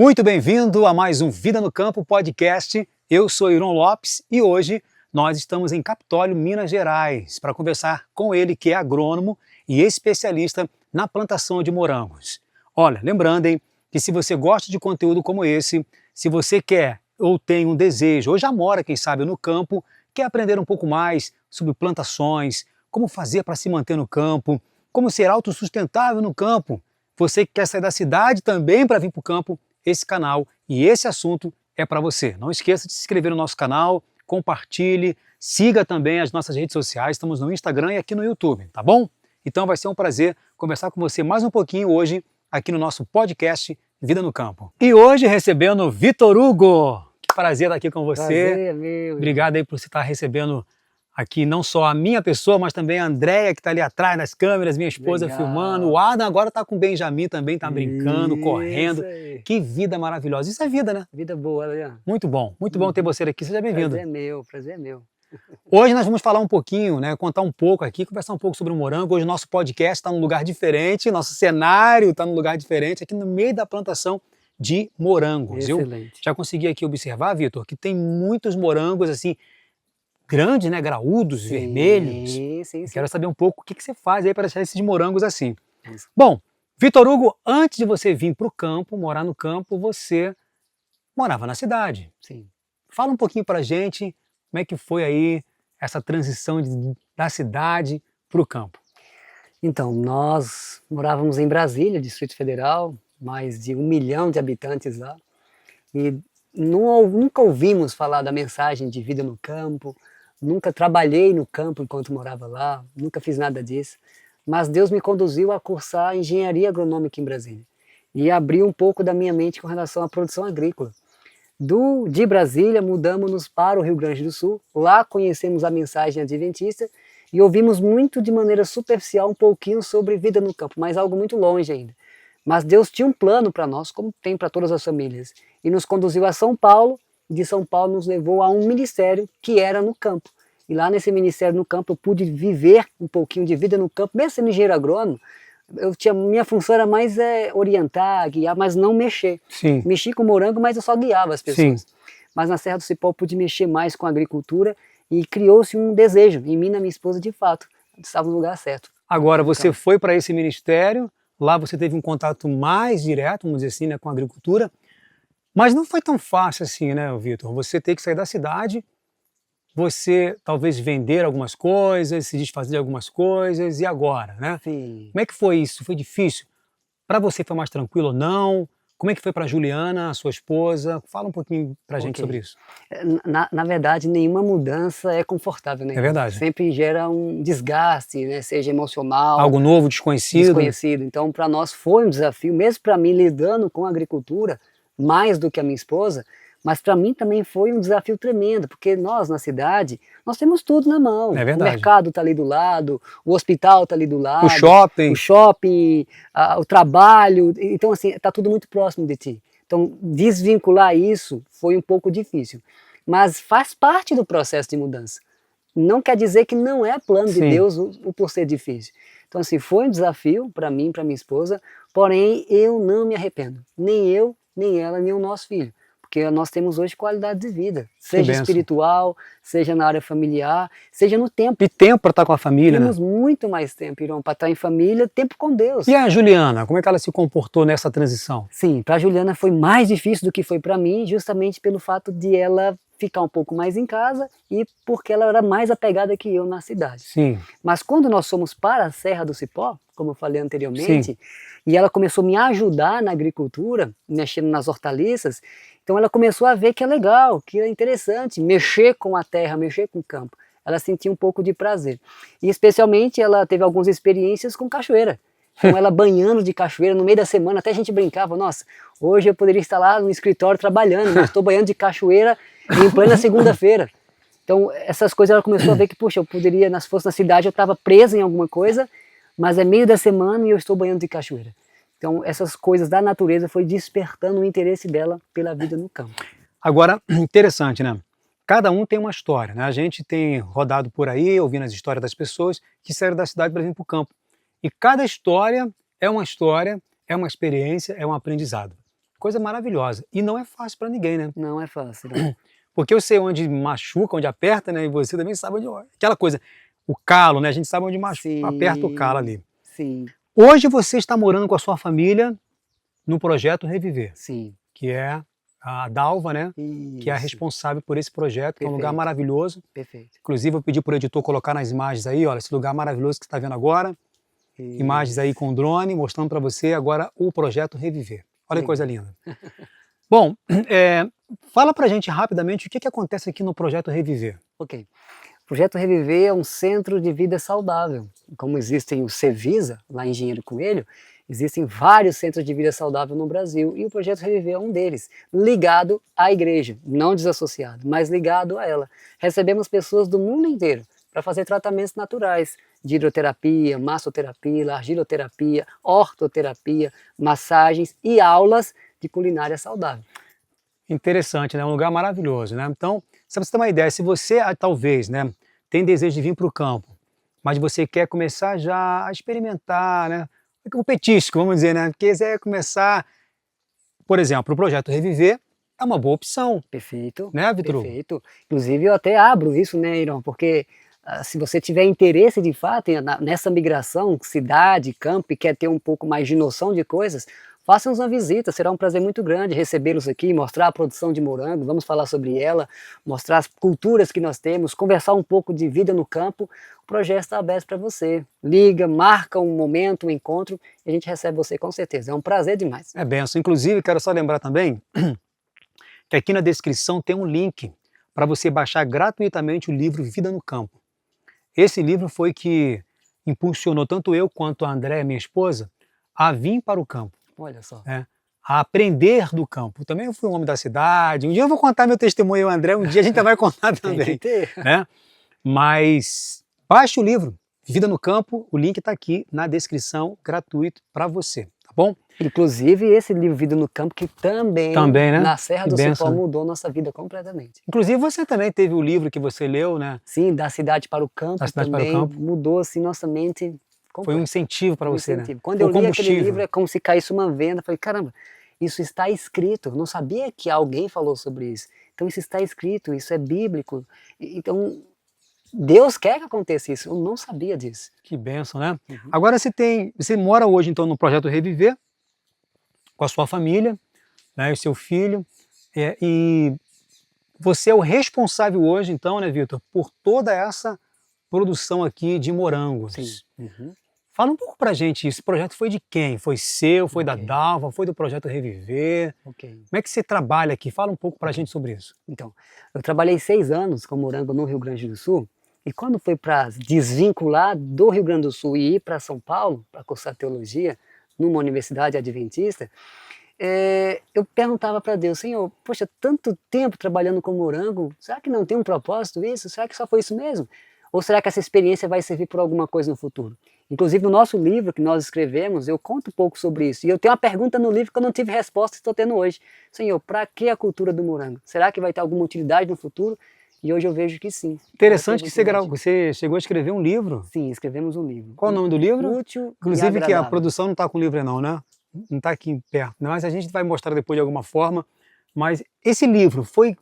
Muito bem-vindo a mais um Vida no Campo podcast. Eu sou Iron Lopes e hoje nós estamos em Capitólio, Minas Gerais, para conversar com ele, que é agrônomo e especialista na plantação de morangos. Olha, lembrando, hein, que se você gosta de conteúdo como esse, se você quer ou tem um desejo, ou já mora, quem sabe, no campo, quer aprender um pouco mais sobre plantações, como fazer para se manter no campo, como ser autossustentável no campo, você que quer sair da cidade também para vir para o campo, esse canal e esse assunto é para você. Não esqueça de se inscrever no nosso canal, compartilhe, siga também as nossas redes sociais, estamos no Instagram e aqui no YouTube, tá bom? Então vai ser um prazer conversar com você mais um pouquinho hoje aqui no nosso podcast Vida no Campo. E hoje recebendo o Vitor Hugo. Que prazer estar aqui com você. Prazer, meu. Obrigado aí por você estar recebendo aqui não só a minha pessoa, mas também a Andréia, que está ali atrás das câmeras, minha esposa. Legal. Filmando. O Adam agora está com o Benjamin também, está brincando, correndo. Aí. Que vida maravilhosa. Isso é vida, né? Vida boa, Leandro. Muito bom ter você aqui. Seja bem-vindo. Prazer é meu. Hoje nós vamos falar um pouquinho, né, contar um pouco aqui, conversar um pouco sobre o morango. Hoje o nosso podcast está num lugar diferente, nosso cenário está num lugar diferente, aqui no meio da plantação de morangos. Excelente. Eu já consegui aqui observar, Vitor, que tem muitos morangos assim, grandes, né, graúdos, vermelhos. Sim. Quero saber um pouco o que você faz aí para deixar esses morangos assim. Isso. Bom, Vitor Hugo, antes de você vir para o campo, morar no campo, você morava na cidade. Sim. Fala um pouquinho para a gente como é que foi aí essa transição da cidade para o campo. Então, nós morávamos em Brasília, Distrito Federal, mais de 1 milhão de habitantes lá, e nunca ouvimos falar da mensagem de vida no campo, nunca trabalhei no campo enquanto morava lá, nunca fiz nada disso, mas Deus me conduziu a cursar engenharia agronômica em Brasília e abriu um pouco da minha mente com relação à produção agrícola. De Brasília, mudamos-nos para o Rio Grande do Sul, lá conhecemos a mensagem adventista e ouvimos muito de maneira superficial um pouquinho sobre vida no campo, mas algo muito longe ainda. Mas Deus tinha um plano para nós, como tem para todas as famílias, e nos conduziu a São Paulo, e de São Paulo nos levou a um ministério que era no campo. E lá nesse ministério no campo eu pude viver um pouquinho de vida no campo, mesmo sendo engenheiro agrônomo. Minha função era mais orientar, guiar, mas não mexer. Sim. Mexi com morango, mas eu só guiava as pessoas. Sim. Mas na Serra do Cipó eu pude mexer mais com a agricultura e criou-se um desejo em mim e na minha esposa, de fato, estava no lugar certo. Agora você foi para esse ministério, lá você teve um contato mais direto, vamos dizer assim, né, com a agricultura, mas não foi tão fácil assim, né, Vitor? Você ter que sair da cidade, você talvez vender algumas coisas, se desfazer de algumas coisas, e agora, né? Sim. Como é que foi isso? Foi difícil? Para você foi mais tranquilo ou não? Como é que foi para Juliana, a sua esposa? Fala um pouquinho para a gente sobre isso. Na verdade, nenhuma mudança é confortável, né? É verdade. Sempre gera um desgaste, né? Seja emocional. Algo novo, desconhecido. Então, para nós foi um desafio, mesmo para mim lidando com a agricultura, mais do que a minha esposa, mas para mim também foi um desafio tremendo, porque nós na cidade, nós temos tudo na mão. É verdade. O mercado está ali do lado, o hospital está ali do lado. O shopping, o trabalho, então assim, está tudo muito próximo de ti. Então desvincular isso foi um pouco difícil, mas faz parte do processo de mudança. Não quer dizer que não é plano de Deus o por ser difícil. Então assim, foi um desafio para mim, para minha esposa, porém eu não me arrependo, nem eu, nem ela, nem o nosso filho. Porque nós temos hoje qualidade de vida, seja espiritual, seja na área familiar, seja no tempo. E tempo para estar com a família, Temos muito mais tempo, Irão, para estar em família, tempo com Deus. E a Juliana, como é que ela se comportou nessa transição? Sim, para a Juliana foi mais difícil do que foi para mim, justamente pelo fato de ela ficar um pouco mais em casa e porque ela era mais apegada que eu na cidade. Sim. Mas quando nós fomos para a Serra do Cipó, como eu falei anteriormente, e ela começou a me ajudar na agricultura, mexendo nas hortaliças, então ela começou a ver que é legal, que é interessante mexer com a terra, mexer com o campo. Ela sentia um pouco de prazer. E especialmente ela teve algumas experiências com cachoeira. Então ela banhando de cachoeira no meio da semana, até a gente brincava, nossa, hoje eu poderia estar lá no escritório trabalhando, mas estou banhando de cachoeira em plena segunda-feira. Então essas coisas ela começou a ver que, puxa, eu poderia, se fosse na cidade eu estava presa em alguma coisa, mas é meio da semana e eu estou banhando de cachoeira. Então essas coisas da natureza foi despertando o interesse dela pela vida no campo. Agora, interessante, né? Cada um tem uma história, né? A gente tem rodado por aí, ouvindo as histórias das pessoas que saíram da cidade para vir para o campo. E cada história, é uma experiência, é um aprendizado. Coisa maravilhosa. E não é fácil para ninguém, né? Não é fácil. Não. Porque eu sei onde machuca, onde aperta, né? E você também sabe onde... Aquela coisa, o calo, né? A gente sabe onde machuca, aperta o calo ali. Sim, Hoje você está morando com a sua família no projeto Reviver, sim. que é a Dalva, né? Que é a Isso, responsável por esse projeto, que é um lugar Perfeito. maravilhoso. perfeito. Inclusive, eu pedi para o editor colocar nas imagens aí, olha, esse lugar maravilhoso que você está vendo agora. Imagens aí com drone, mostrando para você agora o projeto Reviver. Olha que coisa linda. Bom, fala pra gente rapidamente o que acontece aqui no projeto Reviver. Ok. O Projeto Reviver é um centro de vida saudável. Como existem o Cevisa, lá em Engenheiro Coelho, existem vários centros de vida saudável no Brasil e o Projeto Reviver é um deles, ligado à igreja, não desassociado, mas ligado a ela. Recebemos pessoas do mundo inteiro para fazer tratamentos naturais, de hidroterapia, massoterapia, argiloterapia, ortoterapia, massagens e aulas de culinária saudável. Interessante, né? Um lugar maravilhoso, né? Então, só para você ter uma ideia, se você talvez, né, tem desejo de vir para o campo, mas você quer começar já a experimentar, né? Um petisco, vamos dizer, né? Quiser começar, por exemplo, o projeto Reviver é uma boa opção, Perfeito, né, Vitor Hugo? perfeito. Inclusive eu até abro isso, né, Irão, porque se você tiver interesse de fato nessa migração, cidade, campo, e quer ter um pouco mais de noção de coisas, faça-nos uma visita, será um prazer muito grande recebê-los aqui, mostrar a produção de morango, vamos falar sobre ela, mostrar as culturas que nós temos, conversar um pouco de vida no campo. O projeto está aberto para você. Liga, marca um momento, um encontro, e a gente recebe você com certeza. É um prazer demais. É benção. Inclusive, quero só lembrar também que aqui na descrição tem um link para você baixar gratuitamente o livro Vida no Campo. Esse livro foi que impulsionou tanto eu quanto a André, minha esposa, a vir para o campo. Olha só. A aprender do campo. Também eu fui um homem da cidade. Um dia eu vou contar meu testemunho, eu, André, um dia a gente vai contar Tem também. que ter. Né? Mas baixe o livro, Vida no Campo, o link está aqui na descrição, gratuito para você, tá bom? Inclusive esse livro Vida no Campo, que também né? na Serra Que do benção, Cipó né? mudou nossa vida completamente. Inclusive você também teve o livro que você leu, né? Sim, da cidade para o campo Da cidade para o também campo. mudou assim nossa mente. Foi um incentivo para você, né? Quando Foi eu li aquele combustível. livro é como se caísse uma venda. Eu falei, caramba, isso está escrito. Eu não sabia que alguém falou sobre isso. Então isso está escrito, isso é bíblico. Então Deus quer que aconteça isso. Eu não sabia disso. Que bênção, né? Agora você mora hoje então no projeto Reviver com a sua família, né, e o seu filho, e você é o responsável hoje então, né, Vitor, por toda essa produção aqui de morangos. Sim. Fala um pouco pra gente, esse projeto foi de quem? Foi seu, foi da Ok. Dalva, foi do projeto Reviver? Ok. Como é que você trabalha aqui? Fala um pouco pra gente sobre isso. Então, eu trabalhei 6 anos com morango no Rio Grande do Sul, e quando foi para desvincular do Rio Grande do Sul e ir para São Paulo, para cursar teologia, numa universidade adventista, eu perguntava para Deus, Senhor, poxa, tanto tempo trabalhando com morango, será que não tem um propósito isso? Será que só foi isso mesmo? Ou será que essa experiência vai servir para alguma coisa no futuro? Inclusive no nosso livro que nós escrevemos, eu conto um pouco sobre isso. E eu tenho uma pergunta no livro que eu não tive resposta e estou tendo hoje. Senhor, para que a cultura do morango? Será que vai ter alguma utilidade no futuro? E hoje eu vejo que sim. Interessante que você chegou a escrever um livro. Sim, escrevemos um livro. Qual o nome do livro? Útil Inclusive e que a agradável. produção não está com o livro não, né? Não está aqui perto, mas a gente vai mostrar depois de alguma forma. Mas esse livro foi...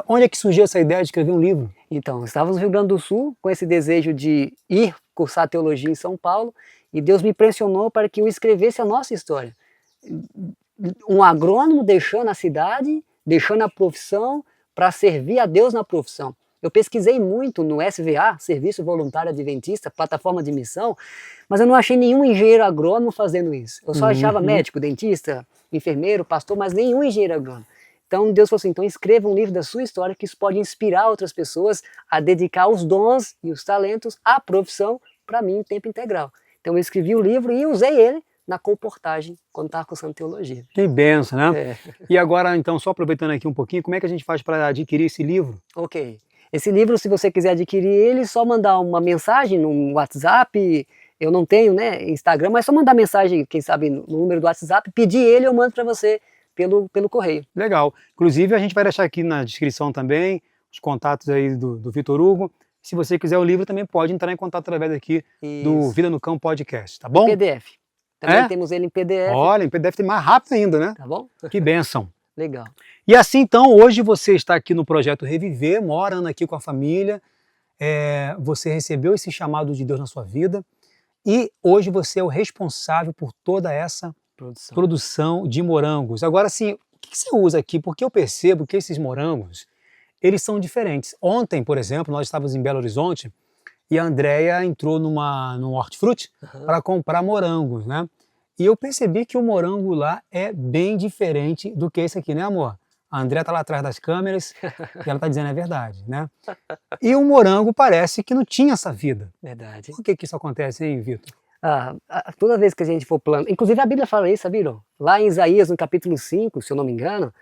Onde é que surgiu essa ideia de escrever um livro? Então, estávamos no Rio Grande do Sul com esse desejo de ir cursar teologia em São Paulo e Deus me pressionou para que eu escrevesse a nossa história. Um agrônomo deixando a cidade, deixando a profissão para servir a Deus na profissão. Eu pesquisei muito no SVA, Serviço Voluntário Adventista, plataforma de missão, mas eu não achei nenhum engenheiro agrônomo fazendo isso. Eu só achava médico, dentista, enfermeiro, pastor, mas nenhum engenheiro agrônomo. Então Deus falou assim, então escreva um livro da sua história que isso pode inspirar outras pessoas a dedicar os dons e os talentos à profissão para mim em tempo integral. Então eu escrevi o livro e usei ele na comportagem quando estava cursando teologia. Que benção, né? E agora, então, só aproveitando aqui um pouquinho, como é que a gente faz para adquirir esse livro? Ok. Esse livro, se você quiser adquirir ele, é só mandar uma mensagem no WhatsApp. Eu não tenho, né, Instagram, mas é só mandar mensagem, quem sabe, no número do WhatsApp, pedir ele, eu mando para você pelo correio. Legal. Inclusive, a gente vai deixar aqui na descrição também os contatos aí do Vitor Hugo. Se você quiser o livro, também pode entrar em contato através aqui do Vida no Campo Podcast, tá bom? PDF. Também temos ele em PDF. Olha, em PDF tem mais rápido ainda, né? Tá bom? Que bênção. Legal. E assim, então, hoje você está aqui no Projeto Reviver, morando aqui com a família, você recebeu esse chamado de Deus na sua vida e hoje você é o responsável por toda essa produção de morangos. Agora, assim, o que você usa aqui? Porque eu percebo que esses morangos, eles são diferentes. Ontem, por exemplo, nós estávamos em Belo Horizonte e a Andrea entrou num hortifruti para comprar morangos, né? E eu percebi que o morango lá é bem diferente do que esse aqui, né, amor? A Andrea está lá atrás das câmeras e ela está dizendo a verdade, né? E o morango parece que não tinha essa vida. Verdade. Por que isso acontece, hein, Vitor? Toda vez que a gente for plantar, inclusive a Bíblia fala isso, viram? Lá em Isaías, no capítulo 5, se eu não me engano,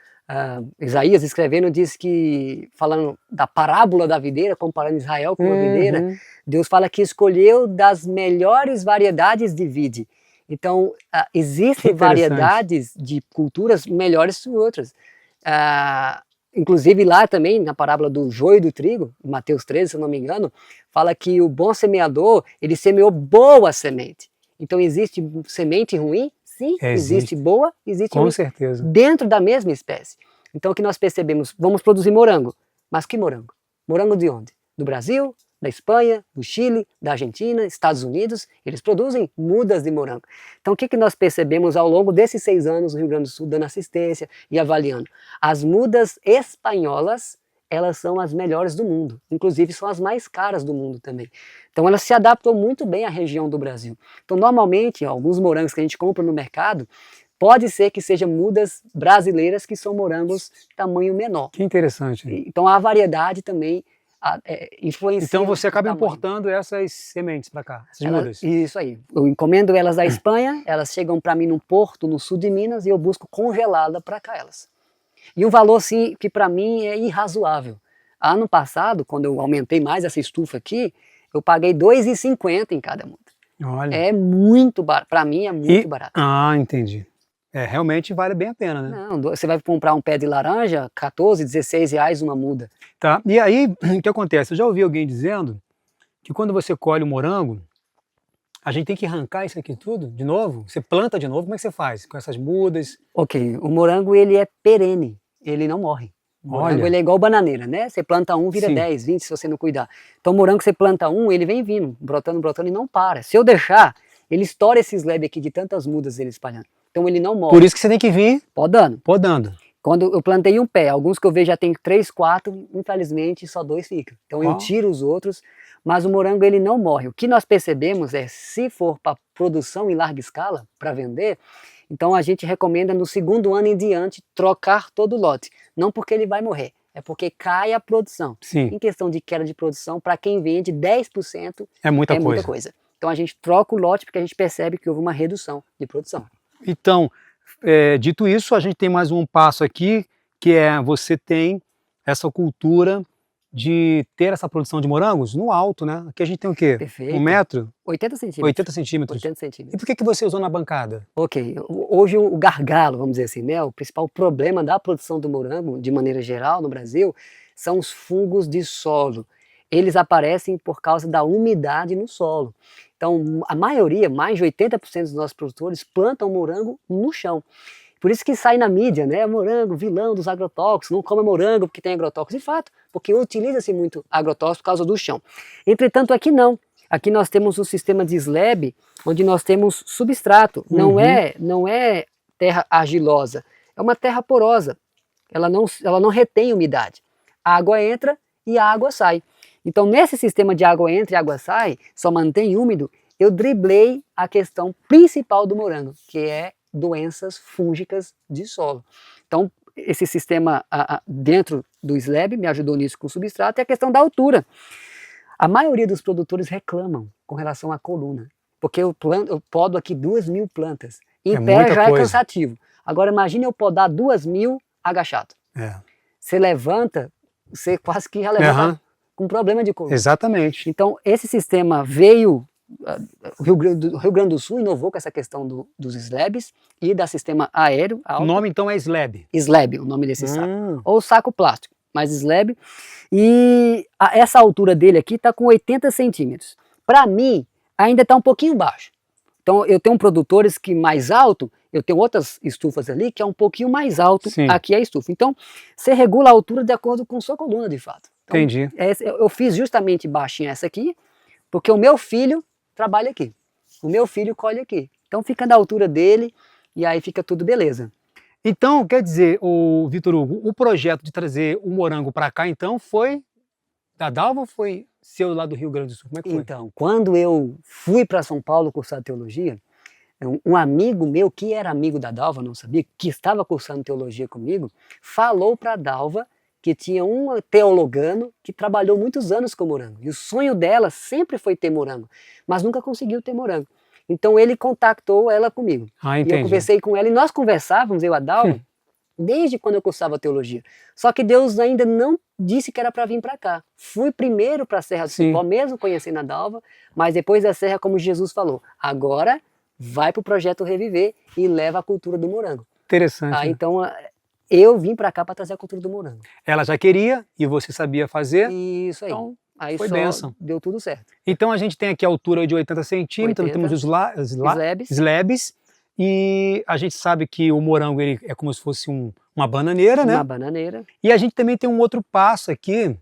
Isaías escrevendo diz que, falando da parábola da videira, comparando Israel com uma videira, Deus fala que escolheu das melhores variedades de vide. Então, existem variedades de culturas melhores que outras. Inclusive lá também, na parábola do joio e do trigo, Mateus 13, se eu não me engano, fala que o bom semeador, ele semeou boa semente. Então existe semente ruim? Sim, existe boa, existe ruim. Com certeza. Dentro da mesma espécie. Então o que nós percebemos, vamos produzir morango. Mas que morango? Morango de onde? Do Brasil, da Espanha, do Chile, da Argentina, Estados Unidos, eles produzem mudas de morango. Então o que nós percebemos ao longo desses 6 anos no Rio Grande do Sul, dando assistência e avaliando? As mudas espanholas, elas são as melhores do mundo, inclusive são as mais caras do mundo também. Então elas se adaptam muito bem à região do Brasil. Então normalmente, alguns morangos que a gente compra no mercado, pode ser que sejam mudas brasileiras que são morangos tamanho menor. Que interessante. Então a variedade também influencia. Então você acaba importando essas sementes para cá, essas mudas. Isso aí. Eu encomendo elas da Espanha, elas chegam para mim num porto no sul de Minas e eu busco congelada para cá elas. E um valor assim que para mim é irrazoável. Ano passado, quando eu aumentei mais essa estufa aqui, eu paguei R$ 2,50 em cada muda. Olha. É muito barato. Para mim é muito barato. Entendi. Realmente vale bem a pena, né? Não, você vai comprar um pé de laranja, 14, 16 reais uma muda. Tá, e aí o que acontece? Eu já ouvi alguém dizendo que quando você colhe o morango, a gente tem que arrancar isso aqui tudo de novo? Você planta de novo? Como é que você faz com essas mudas? Ok, o morango ele é perene, ele não morre. O morango ele é igual bananeira, né? Você planta um, vira 10, 20 se você não cuidar. Então o morango você planta um, ele vem vindo, brotando, brotando e não para. Se eu deixar, ele estoura esse slab aqui de tantas mudas ele espalhando. Então ele não morre. Por isso que você tem que vir podando. Podando. Quando eu plantei um pé, alguns que eu vejo já tem 3, 4, infelizmente só 2 ficam. Então eu tiro os outros, mas o morango ele não morre. O que nós percebemos é, se for para produção em larga escala, para vender, então a gente recomenda no 2º ano em diante trocar todo o lote. Não porque ele vai morrer, é porque cai a produção. Sim. Em questão de queda de produção, para quem vende 10% é muita coisa. Então a gente troca o lote porque a gente percebe que houve uma redução de produção. Então, dito isso, a gente tem mais um passo aqui, que é você tem essa cultura de ter essa produção de morangos no alto, né? Aqui a gente tem o quê? Perfeito. 1 metro? 80 centímetros. 80 centímetros. 80 centímetros. E por que você usou na bancada? Ok, hoje o gargalo, vamos dizer assim, né? O principal problema da produção do morango, de maneira geral, no Brasil, são os fungos de solo. Eles aparecem por causa da umidade no solo. Então, a maioria, mais de 80% dos nossos produtores plantam morango no chão. Por isso que sai na mídia, né? Morango, vilão dos agrotóxicos, não come morango porque tem agrotóxicos. De fato, porque utiliza-se muito agrotóxico por causa do chão. Entretanto, aqui não. Aqui nós temos um sistema de slab, onde nós temos substrato. Não é terra argilosa, é uma terra porosa. Ela não retém umidade. A água entra e a água sai. Então, nesse sistema de água entra e água sai, só mantém úmido, eu driblei a questão principal do morango, que é doenças fúngicas de solo. Então, esse sistema dentro do slab me ajudou nisso com o substrato e a questão da altura. A maioria dos produtores reclamam com relação à coluna, porque eu podo aqui 2.000 plantas. Em pé já é cansativo. Agora, imagine eu podar 2.000 agachado. Você levanta, você quase que já levanta com problema de coluna. Exatamente. Então, esse sistema veio, o Rio Grande do Sul inovou com essa questão dos slabs e da sistema aéreo. O nome então é slab? Slab, o nome desse saco. Ou saco plástico, mas slab. E essa altura dele aqui está com 80 centímetros. Para mim, ainda está um pouquinho baixo. Então eu tenho produtores que mais alto, eu tenho outras estufas ali que é um pouquinho mais alto, Sim. aqui é a estufa. Então você regula a altura de acordo com sua coluna de fato. Então, Entendi. eu fiz justamente baixinha essa aqui, porque o meu filho trabalha aqui. O meu filho colhe aqui. Então fica na altura dele e aí fica tudo beleza. Então, quer dizer, o Vitor Hugo, o projeto de trazer o morango para cá, então, foi da Dalva ou foi seu lá do Rio Grande do Sul? Como é que foi? Então, quando eu fui para São Paulo cursar teologia, um amigo meu, que era amigo da Dalva, não sabia, que estava cursando teologia comigo, falou para a Dalva que tinha um teologano que trabalhou muitos anos com morango. E o sonho dela sempre foi ter morango, mas nunca conseguiu ter morango. Então ele contactou ela comigo. Ah, E entendi. eu conversei com ela e nós conversávamos, eu e a Dalva, desde quando eu cursava teologia. Só que Deus ainda não disse que era para vir para cá. Fui primeiro para a Serra do Sim. Cipó, mesmo conhecendo a Dalva, mas depois da Serra, como Jesus falou, agora vai para o Projeto Reviver e leva a cultura do morango. Interessante. Ah, né? então eu vim para cá para trazer a cultura do morango. Ela já queria e você sabia fazer, Isso aí. então Aí foi só bênção. deu tudo certo. Então a gente tem aqui a altura de 80 centímetros, 80. temos os Slabs. slabs, e a gente sabe que o morango ele é como se fosse uma bananeira, né? Uma bananeira. E a gente também tem um outro passo aqui,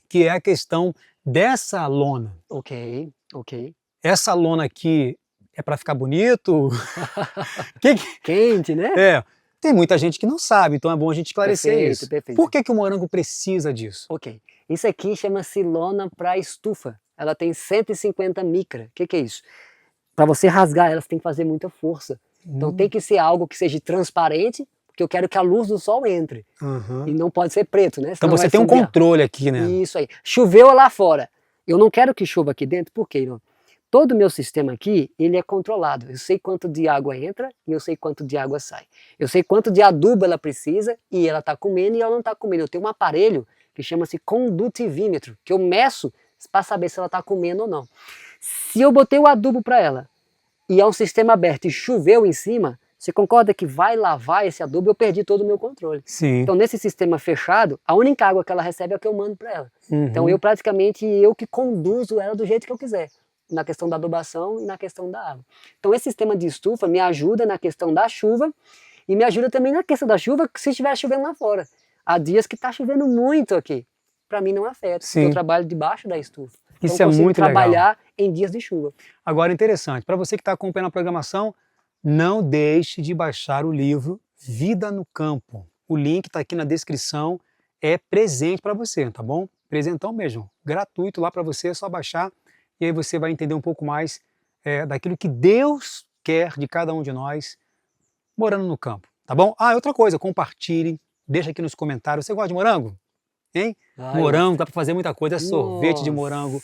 que é a questão dessa lona. Ok. Essa lona aqui é para ficar bonito? Quente, né? É, tem muita gente que não sabe, então é bom a gente esclarecer Perfeito, isso. perfeito. Por que o morango precisa disso? Ok. Isso aqui chama-se lona para estufa. Ela tem 150 micra. O que é isso? Para você rasgar ela, você tem que fazer muita força. Então tem que ser algo que seja transparente, porque eu quero que a luz do sol entre. Uhum. E não pode ser preto, né? Então Senão você vai tem um fundir. controle aqui, né? Isso aí. Choveu lá fora. Eu não quero que chova aqui dentro, por quê? Não? Todo o meu sistema aqui, ele é controlado. Eu sei quanto de água entra e eu sei quanto de água sai. Eu sei quanto de adubo ela precisa e ela está comendo e ela não está comendo. Eu tenho um aparelho que chama-se condutivímetro, que eu meço para saber se ela está comendo ou não. Se eu botei o adubo para ela e é um sistema aberto e choveu em cima, você concorda que vai lavar esse adubo e eu perdi todo o meu controle. Sim. Então nesse sistema fechado, a única água que ela recebe é a que eu mando para ela. Uhum. Então eu que conduzo ela do jeito que eu quiser, na questão da adubação e na questão da água. Então esse sistema de estufa me ajuda na questão da chuva e me ajuda também na questão da chuva se estiver chovendo lá fora. Há dias que está chovendo muito aqui. Para mim não afeta, porque eu trabalho debaixo da estufa. Isso então, é muito legal. trabalhar em dias de chuva. Agora, interessante, para você que está acompanhando a programação, não deixe de baixar o livro Vida no Campo. O link está aqui na descrição, é presente para você, tá bom? Presentão mesmo, gratuito lá para você, é só baixar e aí você vai entender um pouco mais daquilo que Deus quer de cada um de nós morando no campo, tá bom? Ah, outra coisa, compartilhe, deixa aqui nos comentários, você gosta de morango? Hein? Morango, dá para fazer muita coisa, sorvete de morango,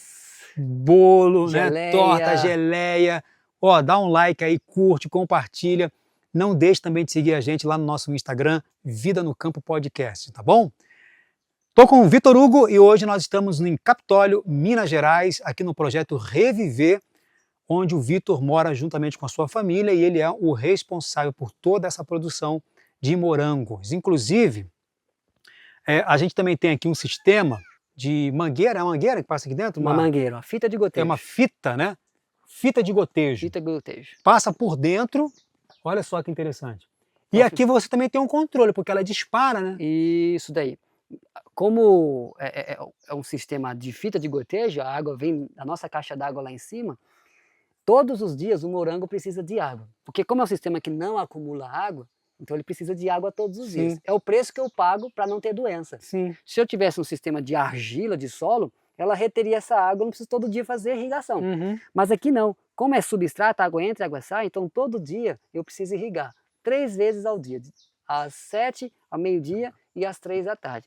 bolo, né? Torta, geleia. Ó, dá um like aí, curte, compartilha. Não deixe também de seguir a gente lá no nosso Instagram, Vida no Campo Podcast, tá bom? Tô com o Vitor Hugo e hoje nós estamos em Capitólio, Minas Gerais, aqui no projeto Reviver, onde o Vitor mora juntamente com a sua família e ele é o responsável por toda essa produção de morangos. Inclusive, a gente também tem aqui um sistema de mangueira, é uma mangueira que passa aqui dentro? Uma mangueira, uma fita de gotejo. É uma fita, né? Fita de gotejo. Fita de gotejo. Passa por dentro, olha só que interessante. E aqui você também tem um controle, porque ela dispara, né? Isso daí. Como é um sistema de fita de gotejo, a água vem da nossa caixa d'água lá em cima, todos os dias o morango precisa de água. Porque como é um sistema que não acumula água, então ele precisa de água todos os dias. É o preço que eu pago para não ter doença. Sim. Se eu tivesse um sistema de argila, de solo, ela reteria essa água, eu não preciso todo dia fazer irrigação. Uhum. Mas aqui não. Como é substrato, água entra e água sai, então todo dia eu preciso irrigar. 3 vezes ao dia. Às 7, ao meio-dia e às 3 da tarde.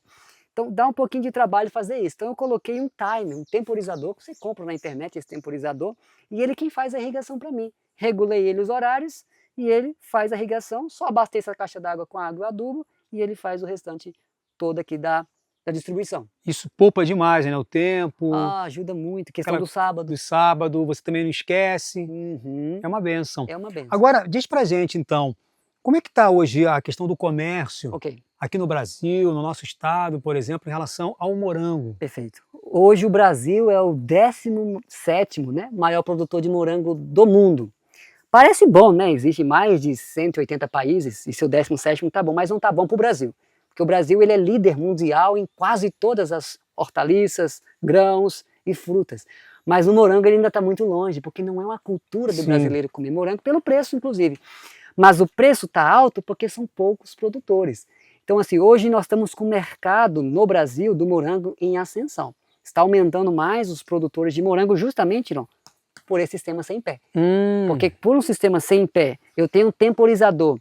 Então dá um pouquinho de trabalho fazer isso. Então eu coloquei um timer, um temporizador, que você compra na internet esse temporizador, e ele quem faz a irrigação para mim. Regulei ele os horários, e ele faz a irrigação, só abasteça a caixa d'água com água e adubo e ele faz o restante todo aqui da distribuição. Isso poupa demais, né? O tempo. Ah, ajuda muito. Questão do sábado. Do sábado, você também não esquece. Uhum. É uma bênção. É uma bênção. Agora, diz pra gente então, como é que está hoje a questão do comércio aqui no Brasil, no nosso estado, por exemplo, em relação ao morango? Perfeito. Hoje o Brasil é o 17º, né, maior produtor de morango do mundo. Parece bom, né? Existe mais de 180 países e seu 17º tá bom, mas não tá bom para o Brasil. Porque o Brasil ele é líder mundial em quase todas as hortaliças, grãos e frutas. Mas o morango ele ainda está muito longe, porque não é uma cultura do brasileiro comer morango, pelo preço inclusive. Mas o preço está alto porque são poucos produtores. Então assim, hoje nós estamos com o mercado no Brasil do morango em ascensão. Está aumentando mais os produtores de morango justamente, não, por esse sistema sem pé. Porque por um sistema sem pé, eu tenho um temporizador,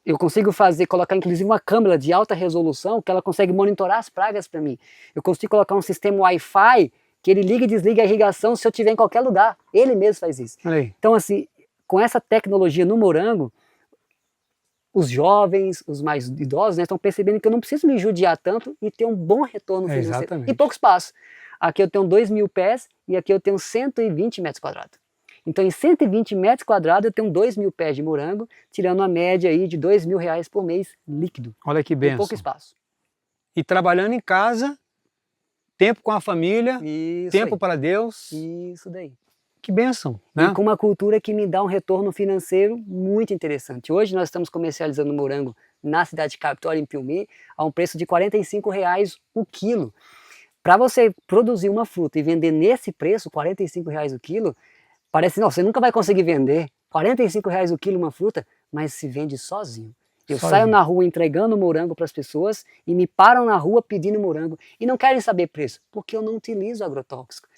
eu consigo colocar inclusive uma câmera de alta resolução que ela consegue monitorar as pragas para mim. Eu consigo colocar um sistema Wi-Fi que ele liga e desliga a irrigação se eu estiver em qualquer lugar. Ele mesmo faz isso. Então assim, com essa tecnologia no morango, os jovens, os mais idosos, né, estão percebendo que eu não preciso me judiar tanto e ter um bom retorno financeiro em pouco espaço. Aqui eu tenho 2.000 pés e aqui eu tenho 120 metros quadrados. Então em 120 metros quadrados eu tenho 2.000 pés de morango, tirando uma média aí de R$2.000 por mês líquido. Olha que benção. Em pouco espaço. E trabalhando em casa, tempo com a família, tempo para Deus. Isso daí. Que bênção, né? E com uma cultura que me dá um retorno financeiro muito interessante. Hoje nós estamos comercializando morango na cidade de Capitólio, em Piumhi, a um preço de R$45 o quilo. Para você produzir uma fruta e vender nesse preço, R$45 o quilo, parece, não, você nunca vai conseguir vender. R$45 o quilo uma fruta, mas se vende sozinho. Eu saio na rua entregando morango para as pessoas e me param na rua pedindo morango e não querem saber preço, porque eu não utilizo agrotóxico.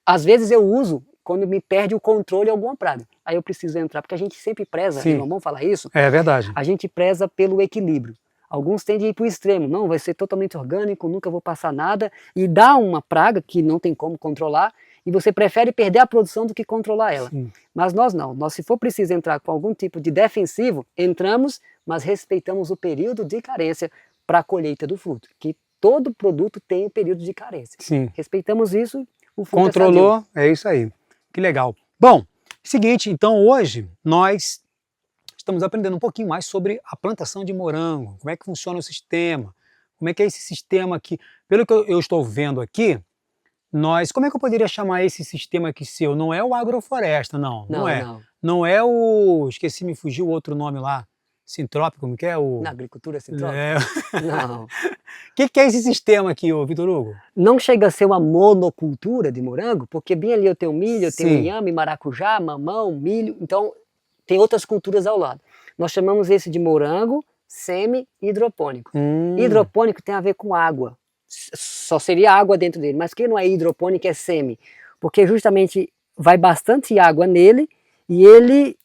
Às vezes eu uso quando me perde o controle de alguma praga. Aí eu preciso entrar, porque a gente sempre preza, irmão, vamos falar isso? É verdade. A gente preza pelo equilíbrio. Alguns tendem a ir para o extremo, não, vai ser totalmente orgânico, nunca vou passar nada, e dá uma praga que não tem como controlar, e você prefere perder a produção do que controlar ela. Mas nós não, nós se for preciso entrar com algum tipo de defensivo, entramos, mas respeitamos o período de carência para a colheita do fruto, que todo produto tem um período de carência. Respeitamos isso, o fruto controlou, é isso aí. Que legal. Bom, seguinte, então hoje nós estamos aprendendo um pouquinho mais sobre a plantação de morango, como é que funciona o sistema, como é que é esse sistema aqui. Pelo que eu estou vendo aqui, como é que eu poderia chamar esse sistema aqui seu? Não é o agrofloresta, não é. Não é o, esqueci, me fugiu o outro nome lá, sintrópico, como que é? Na agricultura sintrópica? Não. O que é esse sistema aqui, Vitor Hugo? Não chega a ser uma monocultura de morango, porque bem ali eu tenho milho, eu tenho inhame, maracujá, mamão, milho, então tem outras culturas ao lado. Nós chamamos esse de morango semi-hidropônico. Hidropônico tem a ver com água. Só seria água dentro dele, mas que não é hidropônico, é semi. Porque justamente vai bastante água nele e ele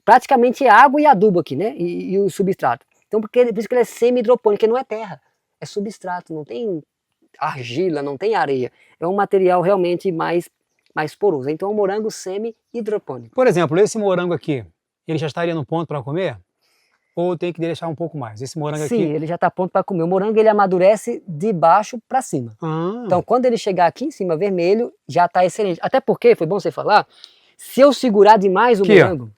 praticamente é água e adubo aqui, né? E o substrato. Então por isso que ele é semi-hidropônico, ele não é terra, é substrato, não tem argila, não tem areia. É um material realmente mais poroso. Então é um morango semi-hidropônico. Por exemplo, esse morango aqui, ele já estaria no ponto para comer? Ou tem que deixar um pouco mais? Esse morango aqui... Sim, ele já está pronto para comer. O morango ele amadurece de baixo para cima. Então quando ele chegar aqui em cima vermelho, já está excelente. Até porque, foi bom você falar, se eu segurar demais o morango,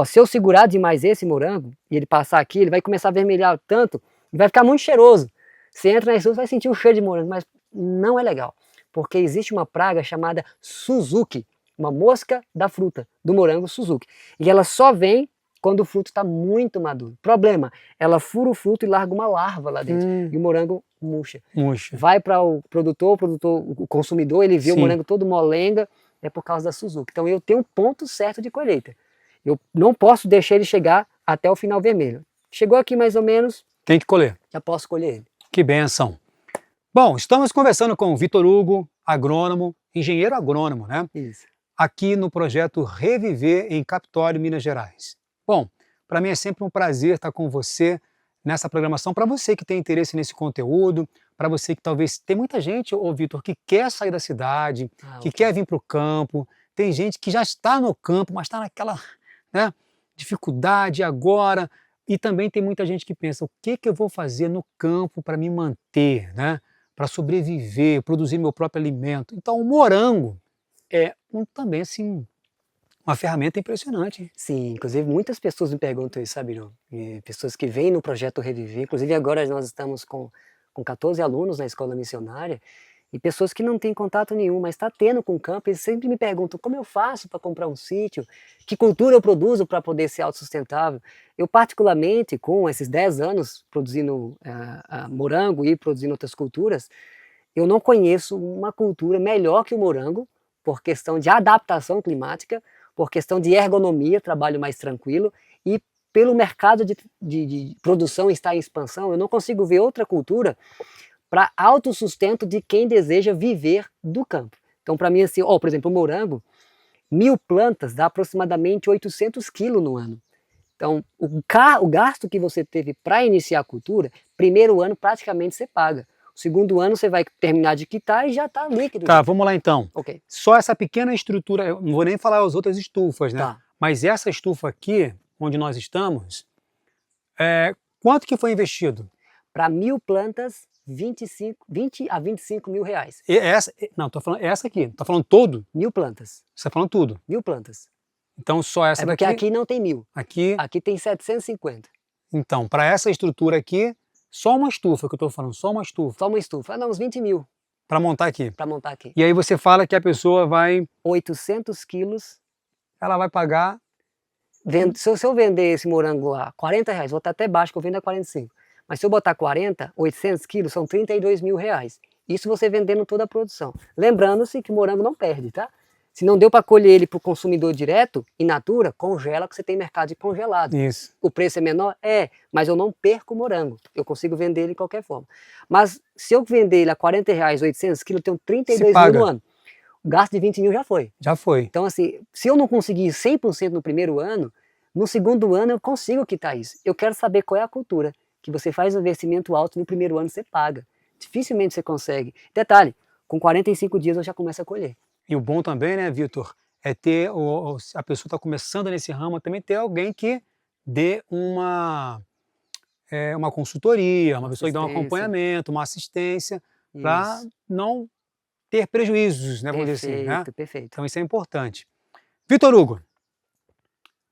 se eu segurar demais esse morango, e ele passar aqui, ele vai começar a vermelhar tanto, e vai ficar muito cheiroso. Você entra na estúdio, vai sentir o cheiro de morango, mas não é legal. Porque existe uma praga chamada Suzuki, uma mosca da fruta, do morango Suzuki. E ela só vem quando o fruto está muito maduro. Problema, ela fura o fruto e larga uma larva lá dentro. E o morango murcha. Vai para o produtor, o consumidor, ele vê o morango todo molenga, é por causa da Suzuki. Então eu tenho um ponto certo de colheita. Eu não posso deixar ele chegar até o final vermelho. Chegou aqui mais ou menos... Tem que colher. Já posso colher ele. Que benção. Bom, estamos conversando com o Vitor Hugo, agrônomo, engenheiro agrônomo, né? Isso. Aqui no projeto Reviver em Capitólio, Minas Gerais. Bom, para mim é sempre um prazer estar com você nessa programação. Para você que tem interesse nesse conteúdo, para você que talvez... Tem muita gente, Vitor, que quer sair da cidade, que quer vir para o campo. Tem gente que já está no campo, mas está naquela dificuldade agora. E também tem muita gente que pensa, o que eu vou fazer no campo para me manter, né? Para sobreviver, produzir meu próprio alimento. Então o morango é também assim, uma ferramenta impressionante. Sim, inclusive muitas pessoas me perguntam isso, sabe, não? Pessoas que vêm no projeto Reviver, inclusive agora nós estamos com 14 alunos na escola missionária, E pessoas que não têm contato nenhum, mas está tendo com o campo, eles sempre me perguntam como eu faço para comprar um sítio, que cultura eu produzo para poder ser autossustentável. Eu particularmente, com esses 10 anos produzindo morango e produzindo outras culturas, eu não conheço uma cultura melhor que o morango, por questão de adaptação climática, por questão de ergonomia, trabalho mais tranquilo, e pelo mercado de produção estar em expansão, eu não consigo ver outra cultura para autossustento de quem deseja viver do campo. Então, para mim, assim, por exemplo, o morango, 1000 plantas dá aproximadamente 800 quilos no ano. Então, o gasto que você teve para iniciar a cultura, primeiro ano praticamente você paga. O segundo ano você vai terminar de quitar e já está líquido. Tá, vamos lá então. Ok. Só essa pequena estrutura, eu não vou nem falar as outras estufas, né? Tá. Mas essa estufa aqui, onde nós estamos, quanto que foi investido? Para 1000 plantas, 20 a 25 mil reais. Não, tô falando essa aqui. Tá falando todo? 1000 plantas. Você tá falando tudo. 1000 plantas. Então só essa É porque daqui. aqui não tem 1000. Aqui tem 750. Então, para essa estrutura aqui, só uma estufa que eu tô falando, só uma estufa. Só uma estufa. Não, uns 20 mil Para montar aqui. para montar aqui. E aí você fala que a pessoa vai, 800 quilos. ela vai pagar. Se eu vender esse morango a 40 reais, vou estar até baixo que eu vendo a 45. Mas se eu botar 40, 800 quilos, são 32 mil reais. Isso você vendendo toda a produção. Lembrando-se que o morango não perde, tá? Se não deu para colher ele para o consumidor direto, in natura, congela, que você tem mercado de congelado. Isso. O preço é menor? Mas eu não perco o morango. Eu consigo vender ele de qualquer forma. Mas se eu vender ele a 40 reais, 800 quilos, eu tenho 32 mil no ano. O gasto de 20 mil já foi. Já foi. Então, assim, se eu não conseguir 100% no primeiro ano, no segundo ano eu consigo quitar isso. Eu quero saber qual é a cultura. Que você faz um investimento alto, no primeiro ano você paga. Dificilmente você consegue. Detalhe, com 45 dias eu já começo a colher. E o bom também, né, Vitor, é ter, a pessoa está começando nesse ramo, também ter alguém que dê uma consultoria, uma pessoa que dê um acompanhamento, uma assistência, para não ter prejuízos, né, vamos dizer assim, né? Perfeito. Então isso é importante. Vitor Hugo,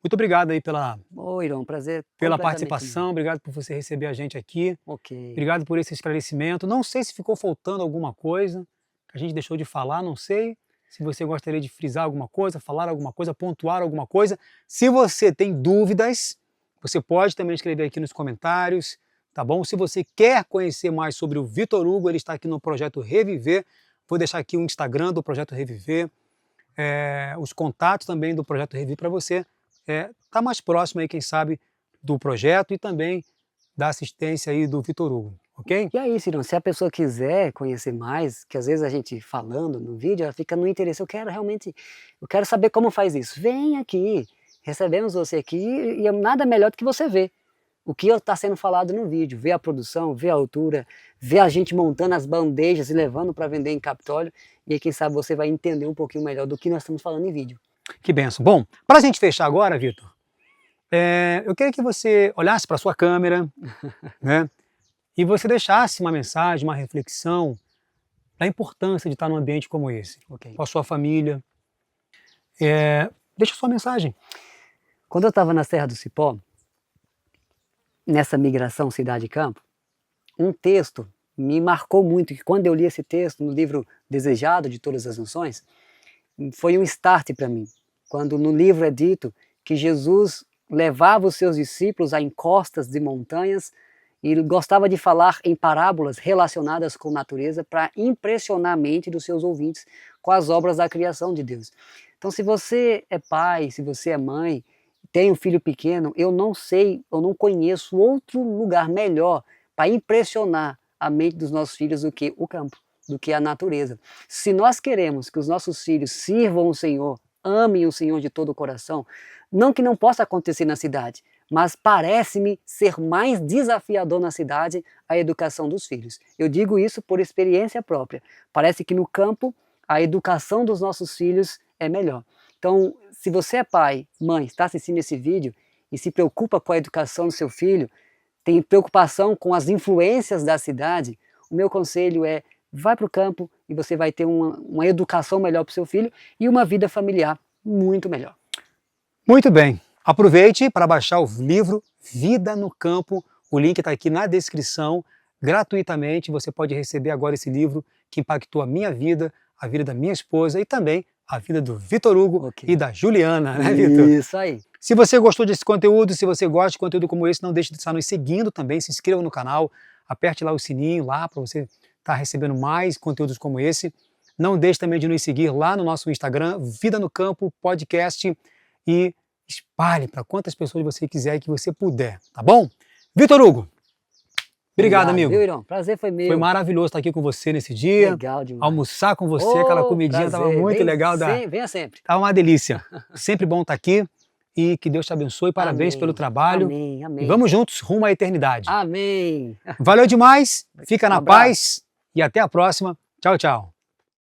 muito obrigado aí pela Irão, prazer pela participação, obrigado por você receber a gente aqui. Ok. Obrigado por esse esclarecimento. Não sei se ficou faltando alguma coisa que a gente deixou de falar, não sei. Se você gostaria de frisar alguma coisa, falar alguma coisa, pontuar alguma coisa. Se você tem dúvidas, você pode também escrever aqui nos comentários, tá bom? Se você quer conhecer mais sobre o Vitor Hugo, ele está aqui no Projeto Reviver. Vou deixar aqui o Instagram do Projeto Reviver, os contatos também do Projeto Reviver para você tá mais próximo aí, quem sabe, do projeto e também da assistência aí do Vitor Hugo, ok? E aí, Cirão, se a pessoa quiser conhecer mais, que às vezes a gente falando no vídeo, ela fica no interesse, eu quero saber como faz isso. Vem aqui, recebemos você aqui e é nada melhor do que você ver o que está sendo falado no vídeo, ver a produção, ver a altura, ver a gente montando as bandejas e levando para vender em Capitólio, e aí quem sabe você vai entender um pouquinho melhor do que nós estamos falando em vídeo. Que benção. Bom, para a gente fechar agora, Vitor, eu queria que você olhasse para a sua câmera, né, e você deixasse uma mensagem, uma reflexão da importância de estar num ambiente como esse, com a sua família. Deixa a sua mensagem. Quando eu estava na Serra do Cipó, nessa migração cidade-campo, um texto me marcou muito, que quando eu li esse texto no livro Desejado de Todas as Nações, foi um start para mim, quando no livro é dito que Jesus levava os seus discípulos a encostas de montanhas e ele gostava de falar em parábolas relacionadas com natureza para impressionar a mente dos seus ouvintes com as obras da criação de Deus. Então, se você é pai, se você é mãe, tem um filho pequeno, eu não conheço outro lugar melhor para impressionar a mente dos nossos filhos do que o campo, do que a natureza. Se nós queremos que os nossos filhos sirvam o Senhor, amem o Senhor de todo o coração, não que não possa acontecer na cidade, mas parece-me ser mais desafiador na cidade a educação dos filhos. Eu digo isso por experiência própria. Parece que no campo a educação dos nossos filhos é melhor. Então, se você é pai, mãe, está assistindo esse vídeo e se preocupa com a educação do seu filho, tem preocupação com as influências da cidade, o meu conselho é: vai para o campo e você vai ter uma educação melhor para o seu filho e uma vida familiar muito melhor. Muito bem. Aproveite para baixar o livro Vida no Campo. O link está aqui na descrição. Gratuitamente você pode receber agora esse livro que impactou a minha vida, a vida da minha esposa e também a vida do Vitor Hugo e da Juliana, né, Vitor? Isso aí. Se você gostou desse conteúdo, se você gosta de conteúdo como esse, não deixe de estar nos seguindo também, se inscreva no canal, aperte lá o sininho lá para você estar recebendo mais conteúdos como esse. Não deixe também de nos seguir lá no nosso Instagram, Vida no Campo Podcast, e espalhe para quantas pessoas você quiser e que você puder, tá bom? Vitor Hugo, obrigado, amigo. Viu, Irão? Prazer foi meu. Foi maravilhoso estar aqui com você nesse dia. Legal demais. Almoçar com você, aquela comidinha estava muito legal. Venha sempre. Tava uma delícia. Sempre bom estar aqui e que Deus te abençoe. Parabéns pelo trabalho. Amém, amém. E vamos juntos rumo à eternidade. Amém. Valeu demais, fica na paz e até a próxima. Tchau, tchau.